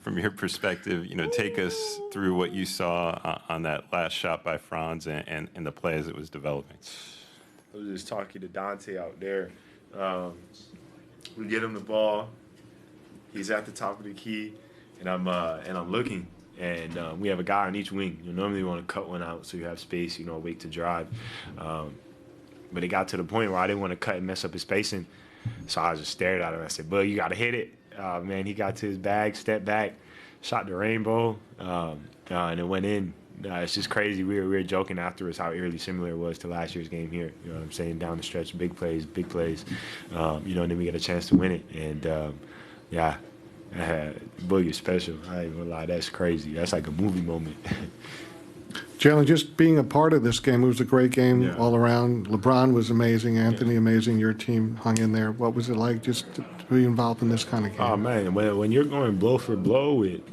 from your perspective, take us through what you saw on that last shot by Franz and the play as it was developing. I was just talking to Dante out there. We get him the ball. He's at the top of the key, and I'm looking, and we have a guy on each wing. Normally you want to cut one out so you have space, wait to drive. But it got to the point where I didn't want to cut and mess up his spacing, so I just stared at him. I said, "Bud, you got to hit it." Man, he got to his bag, stepped back, shot the rainbow, and it went in. It's just crazy. We were joking afterwards how eerily similar it was to last year's game here. You know what I'm saying? Down the stretch, big plays. And then we get a chance to win it. And, boy, you're special. I ain't gonna lie. That's crazy. That's like a movie moment. Jalen, just being a part of this game, it was a great game all around. LeBron was amazing. Anthony, amazing. Your team hung in there. What was it like just to be involved in this kind of game? Oh, man, when you're going blow for blow with –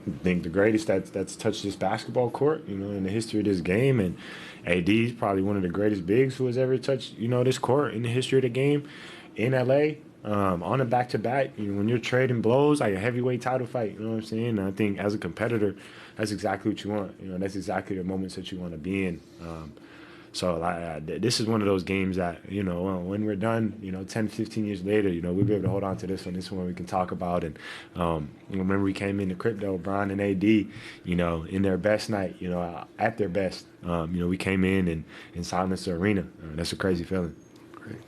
I think the greatest that's touched this basketball court, in the history of this game. And AD is probably one of the greatest bigs who has ever touched, this court in the history of the game in LA. On a back-to-back, when you're trading blows, like a heavyweight title fight, you know what I'm saying? And I think as a competitor, that's exactly what you want. That's exactly the moments that you want to be in. So this is one of those games that, when we're done, 10, 15 years later, we'll be able to hold on to this one. This is one we can talk about. And remember we came into crypto, Bron and AD, in their best night, at their best. We came in and silenced the arena. That's a crazy feeling. Great.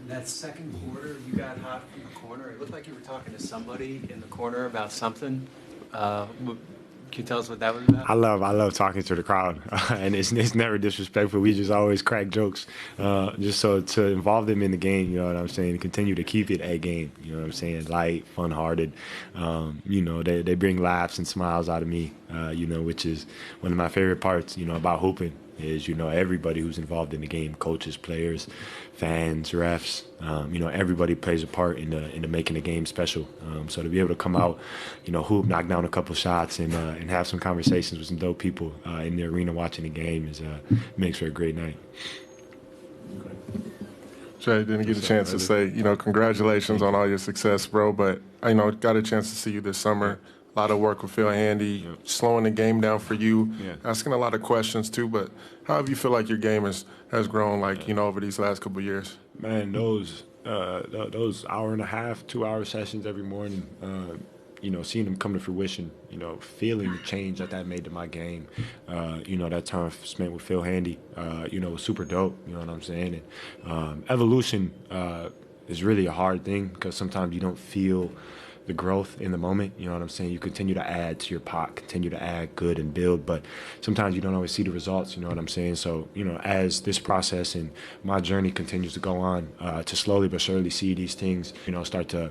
That second quarter, you got hot from the corner. It looked like you were talking to somebody in the corner about something. Can you tell us what that was about? I love talking to the crowd, and it's never disrespectful. We just always crack jokes, just so to involve them in the game. You know what I'm saying? Continue to keep it a game. You know what I'm saying? Light, fun-hearted. They bring laughs and smiles out of me. Which is one of my favorite parts. About hooping is everybody who's involved in the game, coaches, players, fans, refs. Everybody plays a part in making the game special. So to be able to come out, hoop, knock down a couple shots, and have some conversations with some dope people in the arena watching the game makes for a great night. Jay, didn't get a chance to say, congratulations on all your success, bro. But got a chance to see you this summer. A lot of work with Phil Handy, slowing the game down for you, asking a lot of questions too. But how have you feel like your game has grown, over these last couple of years? Man, those hour and a half, 2 hour sessions every morning, seeing them come to fruition, feeling the change that made to my game, that time spent with Phil Handy, was super dope. You know what I'm saying? And evolution is really a hard thing because sometimes you don't feel the growth in the moment. You know what I'm saying? You continue to add to your pot, continue to add good and build, but sometimes you don't always see the results. You know what I'm saying? So, as this process and my journey continues to go on, to slowly but surely see these things, start to,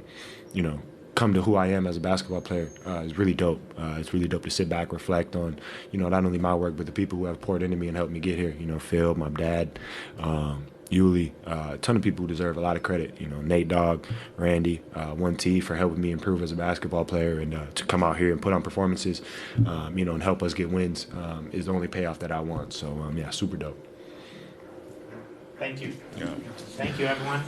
come to who I am as a basketball player is really dope. It's really dope to sit back, reflect on, not only my work, but the people who have poured into me and helped me get here. Phil, my dad, Yuli, a ton of people who deserve a lot of credit. Nate Dogg, Randy, 1T for helping me improve as a basketball player, and to come out here and put on performances, and help us get wins is the only payoff that I want. So, super dope. Thank you. Thank you, everyone.